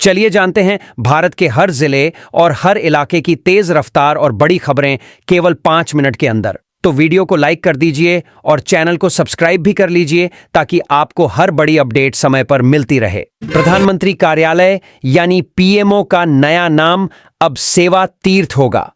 चलिए जानते हैं भारत के हर जिले और हर इलाके की तेज रफ्तार और बड़ी खबरें केवल 5 मिनट के अंदर। तो वीडियो को लाइक कर दीजिए और चैनल को सब्सक्राइब भी कर लीजिए ताकि आपको हर बड़ी अपडेट समय पर मिलती रहे। प्रधानमंत्री कार्यालय यानी पीएमओ का नया नाम अब सेवा तीर्थ होगा।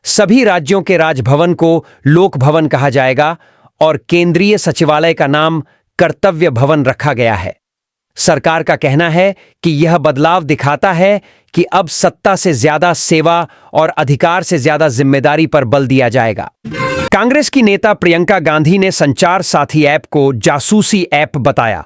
सभी राज्यों के राजभवन को लोक भवन कहा जाएगा और केंद्रीय सचिवालय का नाम कर्तव्य भवन रखा गया है। सरकार का कहना है कि यह बदलाव दिखाता है कि अब सत्ता से ज्यादा सेवा और अधिकार से ज्यादा जिम्मेदारी पर बल दिया जाएगा। कांग्रेस की नेता प्रियंका गांधी ने संचार साथी ऐप को जासूसी ऐप बताया।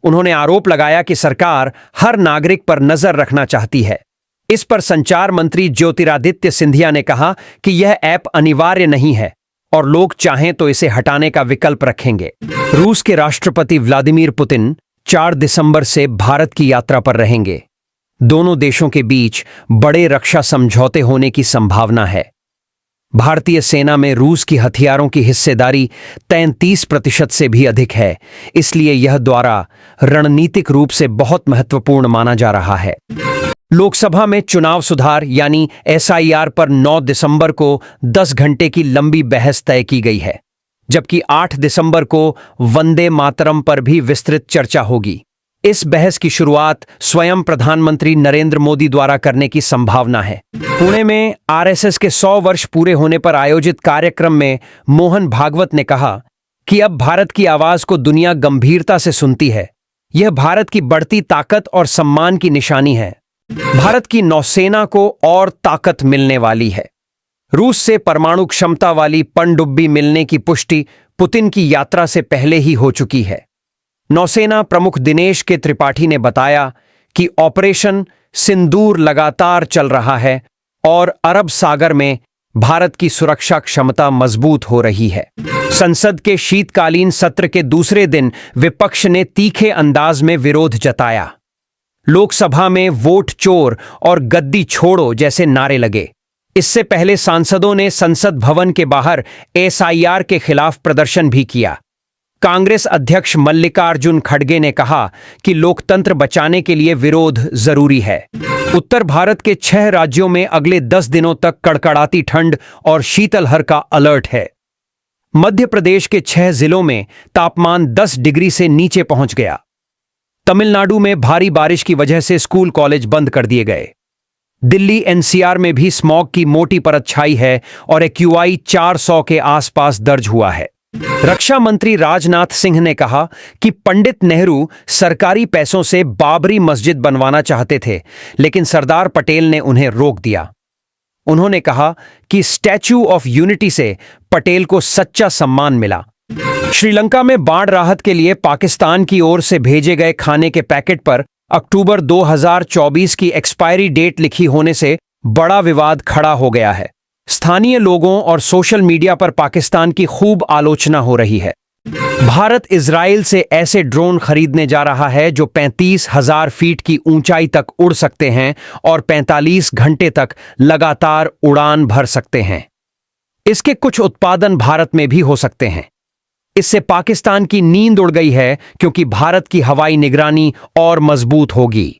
उन्होंने आरोप लगाया कि सरकार हर नागरिक पर नजर रखना चाहती है। इस पर संचार मंत्री ज्योतिरादित्य सिंधिया ने कहा कि यह ऐप अनिवार्य नहीं है और लोग चाहें तो इसे हटाने का विकल्प रखेंगे। रूस के राष्ट्रपति व्लादिमीर पुतिन 4 दिसंबर से भारत की यात्रा पर रहेंगे। दोनों देशों के बीच बड़े रक्षा समझौते होने की संभावना है। भारतीय सेना में रूस की हथियारों की हिस्सेदारी 33% से भी अधिक है, इसलिए यह द्वारा रणनीतिक रूप से बहुत महत्वपूर्ण माना जा रहा है। लोकसभा में चुनाव सुधार यानी एसआईआर पर 9 दिसंबर को 10 घंटे की लंबी बहस तय की गई है, जबकि 8 दिसंबर को वंदे मातरम पर भी विस्तृत चर्चा होगी। इस बहस की शुरुआत स्वयं प्रधानमंत्री नरेंद्र मोदी द्वारा करने की संभावना है। पुणे में आरएसएस के 100 वर्ष पूरे होने पर आयोजित कार्यक्रम में मोहन भागवत ने कहा कि अब भारत की आवाज को दुनिया गंभीरता से सुनती है। यह भारत की बढ़ती ताकत और सम्मान की निशानी है। भारत की नौसेना को और ताकत मिलने वाली है। रूस से परमाणु क्षमता वाली पनडुब्बी मिलने की पुष्टि पुतिन की यात्रा से पहले ही हो चुकी है। नौसेना प्रमुख दिनेश के त्रिपाठी ने बताया कि ऑपरेशन सिंदूर लगातार चल रहा है और अरब सागर में भारत की सुरक्षा क्षमता मजबूत हो रही है। संसद के शीतकालीन सत्र के दूसरे दिन विपक्ष ने तीखे अंदाज में विरोध जताया। लोकसभा में वोट चोर और गद्दी छोड़ो जैसे नारे लगे। इससे पहले सांसदों ने संसद भवन के बाहर एसआईआर के खिलाफ प्रदर्शन भी किया। कांग्रेस अध्यक्ष मल्लिकार्जुन खड़गे ने कहा कि लोकतंत्र बचाने के लिए विरोध जरूरी है। उत्तर भारत के 6 राज्यों में अगले 10 दिनों तक कड़कड़ाती ठंड और शीतलहर का अलर्ट है। मध्य प्रदेश के 6 जिलों में तापमान 10 डिग्री से नीचे पहुंच गया। तमिलनाडु में भारी बारिश की वजह से स्कूल कॉलेज बंद कर दिए गए। दिल्ली एनसीआर में भी स्मॉग की मोटी परत छाई है और एक्यूआई 400 के आसपास दर्ज हुआ है। रक्षा मंत्री राजनाथ सिंह ने कहा कि पंडित नेहरू सरकारी पैसों से बाबरी मस्जिद बनवाना चाहते थे, लेकिन सरदार पटेल ने उन्हें रोक दिया। उन्होंने कहा कि स्टैच्यू ऑफ यूनिटी से पटेल को सच्चा सम्मान मिला। श्रीलंका में बाढ़ राहत के लिए पाकिस्तान की ओर से भेजे गए खाने के पैकेट पर अक्टूबर 2024 की एक्सपायरी डेट लिखी होने से बड़ा विवाद खड़ा हो गया है। स्थानीय लोगों और सोशल मीडिया पर पाकिस्तान की खूब आलोचना हो रही है। भारत इजराइल से ऐसे ड्रोन खरीदने जा रहा है जो 35,000 फीट की ऊंचाई तक उड़ सकते हैं और 45 घंटे तक लगातार उड़ान भर सकते हैं। इसके कुछ उत्पादन भारत में भी हो सकते हैं। इससे पाकिस्तान की नींद उड़ गई है, क्योंकि भारत की हवाई निगरानी और मजबूत होगी।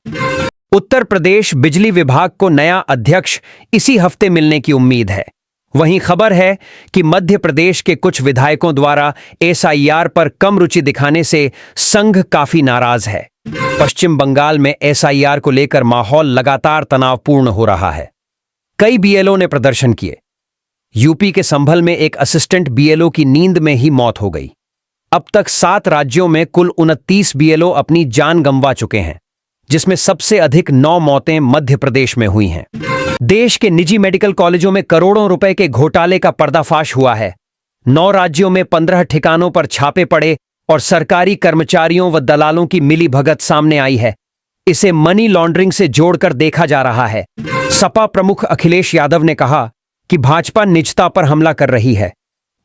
उत्तर प्रदेश बिजली विभाग को नया अध्यक्ष इसी हफ्ते मिलने की उम्मीद है। वहीं खबर है कि मध्य प्रदेश के कुछ विधायकों द्वारा एसआईआर पर कम रुचि दिखाने से संघ काफी नाराज है। पश्चिम बंगाल में एसआईआर को लेकर माहौल लगातार तनावपूर्ण हो रहा है। कई बीएलओ ने प्रदर्शन किए। यूपी के संभल में एक असिस्टेंट बीएलओ की नींद में ही मौत हो गई। अब तक 7 राज्यों में कुल 29 बीएलओ अपनी जान गंवा चुके हैं, जिसमें सबसे अधिक 9 मौतें मध्य प्रदेश में हुई हैं। देश के निजी मेडिकल कॉलेजों में करोड़ों रुपए के घोटाले का पर्दाफाश हुआ है। 9 राज्यों में 15 ठिकानों पर छापे पड़े और सरकारी कर्मचारियों व दलालों की मिलीभगत सामने आई है। इसे मनी लॉन्ड्रिंग से जोड़कर देखा जा रहा है। सपा प्रमुख अखिलेश यादव ने कहा कि भाजपा निजता पर हमला कर रही है।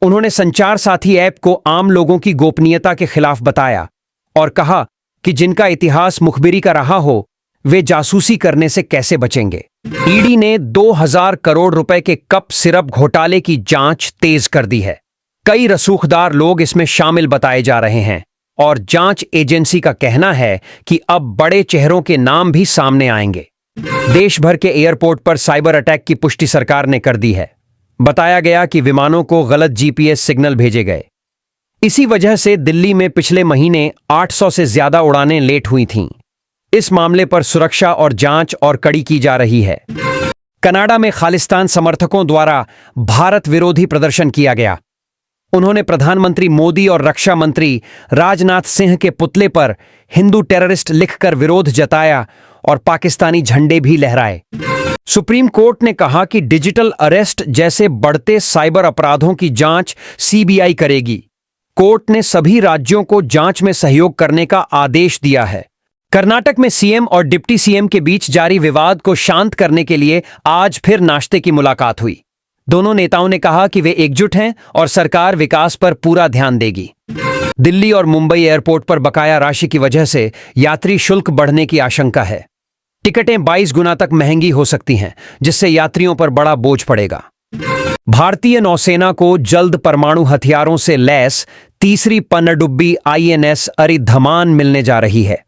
उन्होंने संचार साथी ऐप को आम लोगों की गोपनीयता के खिलाफ बताया और कहा कि जिनका इतिहास मुखबिरी का रहा हो, वे जासूसी करने से कैसे बचेंगे। ईडी ने 2000 करोड़ रुपए के कप सिरप घोटाले की जांच तेज कर दी है। कई रसूखदार लोग इसमें शामिल बताए जा रहे हैं और जांच एजेंसी का कहना है कि अब बड़े चेहरों के नाम भी सामने आएंगे। देश भर के एयरपोर्ट पर साइबर अटैक की पुष्टि सरकार ने कर दी है। बताया गया कि विमानों को गलत जीपीएस सिग्नल भेजे गए। इसी वजह से दिल्ली में पिछले महीने 800 से ज्यादा उड़ानें लेट हुई थीं। इस मामले पर सुरक्षा और जांच और कड़ी की जा रही है। कनाडा में खालिस्तान समर्थकों द्वारा भारत विरोधी प्रदर्शन किया गया। उन्होंने प्रधानमंत्री मोदी और रक्षा मंत्री राजनाथ सिंह के पुतले पर हिंदू टेररिस्ट लिखकर विरोध जताया और पाकिस्तानी झंडे भी लहराए। सुप्रीम कोर्ट ने कहा कि डिजिटल अरेस्ट जैसे बढ़ते साइबर अपराधों की जांच सीबीआई करेगी। कोर्ट ने सभी राज्यों को जांच में सहयोग करने का आदेश दिया है। कर्नाटक में सीएम और डिप्टी सीएम के बीच जारी विवाद को शांत करने के लिए आज फिर नाश्ते की मुलाकात हुई। दोनों नेताओं ने कहा कि वे एकजुट हैं और सरकार विकास पर पूरा ध्यान देगी। दिल्ली और मुंबई एयरपोर्ट पर बकाया राशि की वजह से यात्री शुल्क बढ़ने की आशंका है। टिकटें 22 गुना तक महंगी हो सकती हैं, जिससे यात्रियों पर बड़ा बोझ पड़ेगा। भारतीय नौसेना को जल्द परमाणु हथियारों से लैस तीसरी पनडुब्बी आईएनएस अरिधमान मिलने जा रही है।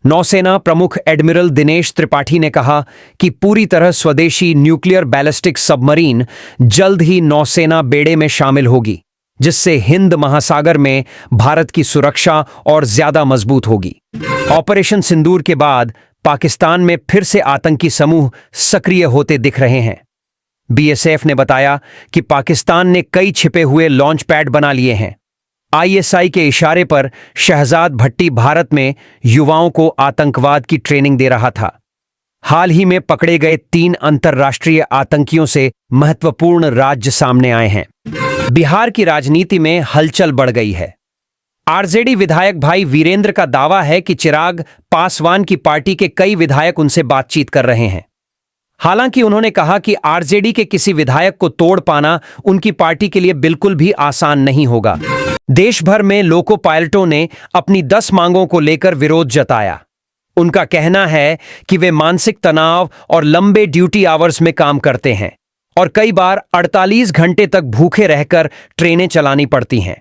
नौसेना प्रमुख एडमिरल दिनेश त्रिपाठी ने कहा कि पूरी तरह स्वदेशी न्यूक्लियर बैलिस्टिक सबमरीन जल्द ही नौसेना बेड़े में शामिल होगी, जिससे हिंद महासागर में भारत की सुरक्षा और ज्यादा मजबूत होगी। ऑपरेशन सिंदूर के बाद पाकिस्तान में फिर से आतंकी समूह सक्रिय होते दिख रहे हैं। बीएसएफ ने बताया कि पाकिस्तान ने कई छिपे हुए लॉन्च पैड बना लिए हैं। आईएसआई के इशारे पर शहजाद भट्टी भारत में युवाओं को आतंकवाद की ट्रेनिंग दे रहा था। हाल ही में पकड़े गए 3 अंतर्राष्ट्रीय आतंकियों से महत्वपूर्ण राज्य सामने आए हैं। बिहार की राजनीति में हलचल बढ़ गई है। आरजेडी विधायक भाई वीरेंद्र का दावा है कि चिराग पासवान की पार्टी के कई विधायक उनसे बातचीत कर रहे हैं। हालांकि उन्होंने कहा कि आरजेडी के किसी विधायक को तोड़ पाना उनकी पार्टी के लिए बिल्कुल भी आसान नहीं होगा। देश भर में लोको पायलटों ने अपनी 10 मांगों को लेकर विरोध जताया। उनका कहना है कि वे मानसिक तनाव और लंबे ड्यूटी आवर्स में काम करते हैं और कई बार 48 घंटे तक भूखे रहकर ट्रेनें चलानी पड़ती हैं।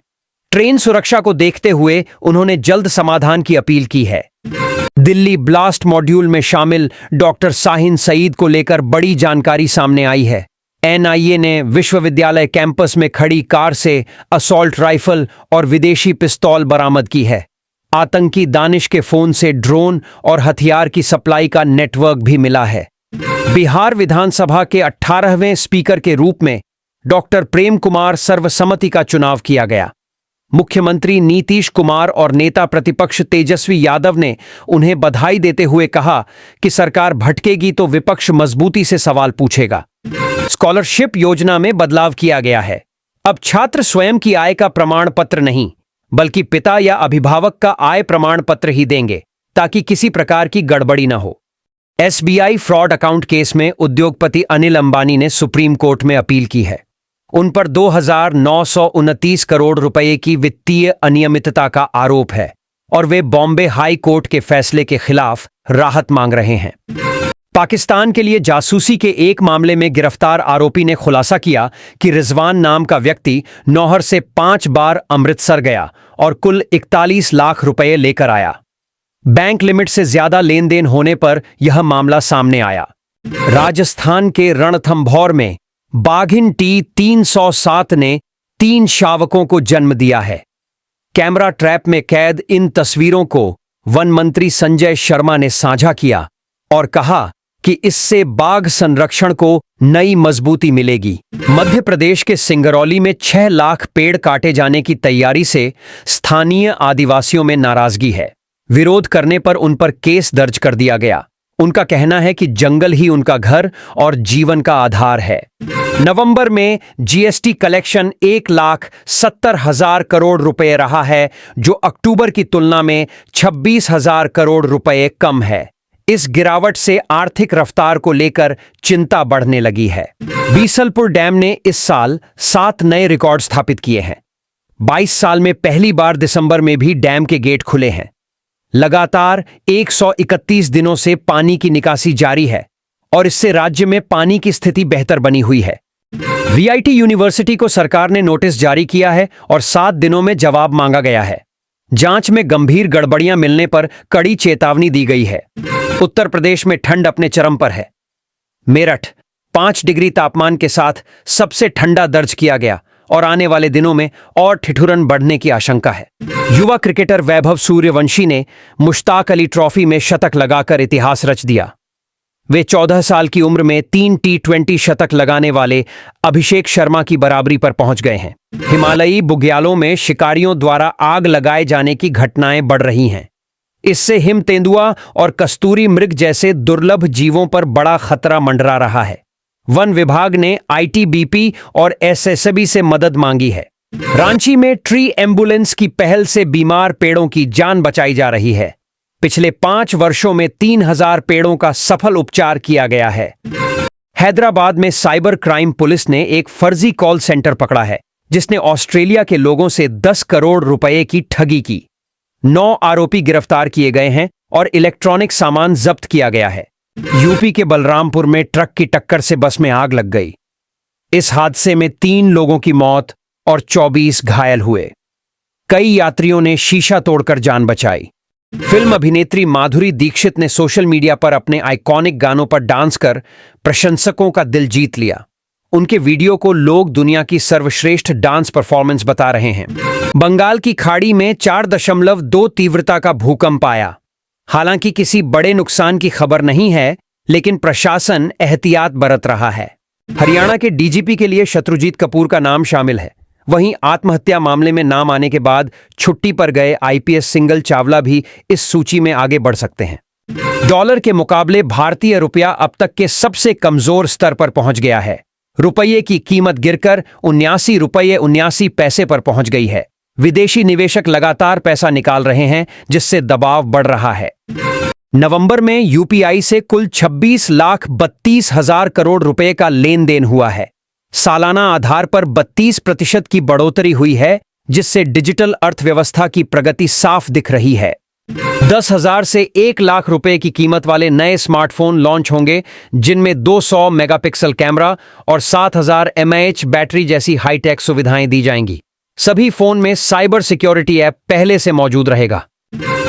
ट्रेन सुरक्षा को देखते हुए उन्होंने जल्द समाधान की अपील की है। दिल्ली ब्लास्ट मॉड्यूल में शामिल डॉक्टर शाहीन सईद को लेकर बड़ी जानकारी सामने आई है। एनआईए ने विश्वविद्यालय कैंपस में खड़ी कार से असॉल्ट राइफल और विदेशी पिस्तौल बरामद की है। आतंकी दानिश के फोन से ड्रोन और हथियार की सप्लाई का नेटवर्क भी मिला है। बिहार विधानसभा के 18वें स्पीकर के रूप में डॉक्टर प्रेम कुमार सर्वसम्मति का चुनाव किया गया। मुख्यमंत्री नीतीश कुमार और नेता प्रतिपक्ष तेजस्वी यादव ने उन्हें बधाई देते हुए कहा कि सरकार भटकेगी तो विपक्ष मजबूती से सवाल पूछेगा। स्कॉलरशिप योजना में बदलाव किया गया है। अब छात्र स्वयं की आय का प्रमाण पत्र नहीं, बल्कि पिता या अभिभावक का आय प्रमाण पत्र ही देंगे, ताकि किसी प्रकार की गड़बड़ी न हो। एसबीआई फ्रॉड अकाउंट केस में उद्योगपति अनिल अंबानी ने सुप्रीम कोर्ट में अपील की है। उन पर 2,929 करोड़ रुपए की वित्तीय अनियमितता का आरोप है और वे बॉम्बे हाई कोर्ट के फैसले के खिलाफ राहत मांग रहे हैं। पाकिस्तान के लिए जासूसी के एक मामले में गिरफ्तार आरोपी ने खुलासा किया कि रिजवान नाम का व्यक्ति नौहर से 5 बार अमृतसर गया और कुल 41 लाख रुपए लेकर आया। बैंक लिमिट से ज्यादा लेन देन होने पर यह मामला सामने आया। राजस्थान के रणथंभौर में बाघिन T307 ने 3 शावकों को जन्म दिया है। कैमरा ट्रैप में कैद इन तस्वीरों को वन मंत्री संजय शर्मा ने साझा किया और कहा कि इससे बाघ संरक्षण को नई मजबूती मिलेगी। मध्य प्रदेश के सिंगरौली में 6 लाख पेड़ काटे जाने की तैयारी से स्थानीय आदिवासियों में नाराजगी है। विरोध करने पर उन पर केस दर्ज कर दिया गया। उनका कहना है कि जंगल ही उनका घर और जीवन का आधार है। नवंबर में जीएसटी कलेक्शन 1,70,000 करोड़ रुपए रहा है, जो अक्टूबर की तुलना में 26,000 करोड़ रुपए कम है। इस गिरावट से आर्थिक रफ्तार को लेकर चिंता बढ़ने लगी है। बीसलपुर डैम ने इस साल 7 नए रिकॉर्ड स्थापित किए हैं। 22 साल में पहली बार दिसंबर में भी डैम के गेट खुले हैं। लगातार 131 दिनों से पानी की निकासी जारी है और इससे राज्य में पानी की स्थिति बेहतर बनी हुई है। वीआईटी यूनिवर्सिटी को सरकार ने नोटिस जारी किया है और 7 दिनों में जवाब मांगा गया है। जांच में गंभीर गड़बड़ियां मिलने पर कड़ी चेतावनी दी गई है। उत्तर प्रदेश में ठंड अपने चरम पर है। मेरठ 5 डिग्री तापमान के साथ सबसे ठंडा दर्ज किया गया और आने वाले दिनों में और ठिठुरन बढ़ने की आशंका है। युवा क्रिकेटर वैभव सूर्यवंशी ने मुश्ताक अली ट्रॉफी में शतक लगाकर इतिहास रच दिया। वे 14 साल की उम्र में 3 T20 शतक लगाने वाले अभिषेक शर्मा की बराबरी पर पहुंच गए हैं। हिमालयी बुग्यालों में शिकारियों द्वारा आग लगाए जाने की घटनाएं बढ़ रही हैं। इससे हिम तेंदुआ और कस्तूरी मृग जैसे दुर्लभ जीवों पर बड़ा खतरा मंडरा रहा है। वन विभाग ने ITBP और SSB से मदद मांगी है। रांची में ट्री एम्बुलेंस की पहल से बीमार पेड़ों की जान बचाई जा रही है। पिछले 5 वर्षों में 3000 पेड़ों का सफल उपचार किया गया है। हैदराबाद में साइबर क्राइम पुलिस ने एक फर्जी कॉल सेंटर पकड़ा है, जिसने ऑस्ट्रेलिया के लोगों से 10 करोड़ रुपए की ठगी की। 9 आरोपी गिरफ्तार किए गए हैं और इलेक्ट्रॉनिक सामान जब्त किया गया है। यूपी के बलरामपुर में ट्रक की टक्कर से बस में आग लग गई। इस हादसे में 3 लोगों की मौत और 24 घायल हुए। कई यात्रियों ने शीशा तोड़कर जान बचाई। फिल्म अभिनेत्री माधुरी दीक्षित ने सोशल मीडिया पर अपने आइकॉनिक गानों पर डांस कर प्रशंसकों का दिल जीत लिया। उनके वीडियो को लोग दुनिया की सर्वश्रेष्ठ डांस परफॉर्मेंस बता रहे हैं। बंगाल की खाड़ी में 4.2 तीव्रता का भूकंप आया। हालांकि किसी बड़े नुकसान की खबर नहीं है, लेकिन प्रशासन एहतियात बरत रहा है। हरियाणा के DGP के लिए शत्रुजीत कपूर का नाम शामिल है। वहीं आत्महत्या मामले में नाम आने के बाद छुट्टी पर गए IPS सिंगल चावला भी इस सूची में आगे बढ़ सकते हैं। डॉलर के मुकाबले भारतीय रुपया अब तक के सबसे कमजोर स्तर पर पहुंच गया है। रुपये की कीमत गिरकर 79 रुपये 79 पैसे पर पहुंच गई है। विदेशी निवेशक लगातार पैसा निकाल रहे हैं, जिससे दबाव बढ़ रहा है। नवंबर में UPI से कुल 26,32,000 करोड़ रुपए का लेन देन हुआ है। सालाना आधार पर 32% की बढ़ोतरी हुई है, जिससे डिजिटल अर्थव्यवस्था की प्रगति साफ दिख रही है। 10,000 से 1 लाख रुपए की कीमत वाले नए स्मार्टफोन लॉन्च होंगे, जिनमें 200 मेगापिक्सल कैमरा और 7000 mAh बैटरी जैसी हाईटेक सुविधाएं दी जाएंगी। सभी फोन में साइबर सिक्योरिटी ऐप पहले से मौजूद रहेगा।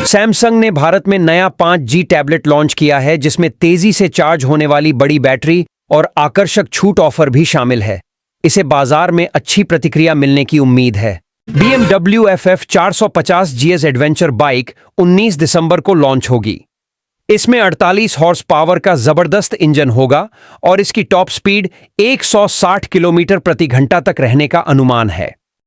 सैमसंग ने भारत में नया 5G टैबलेट लॉन्च किया है, जिसमें तेजी से चार्ज होने वाली बड़ी बैटरी और आकर्षक छूट ऑफर भी शामिल है। इसे बाजार में अच्छी प्रतिक्रिया मिलने की उम्मीद है। BMW FF 450 GS adventure bike 19 दिसंबर को लॉन्च होगी। इसमें 48 हॉर्स पावर का जबरदस्त इंजन होगा और इसकी टॉप स्पीड 160 किलोमीटर प्रति घंटा तक रहने का अनुमान है।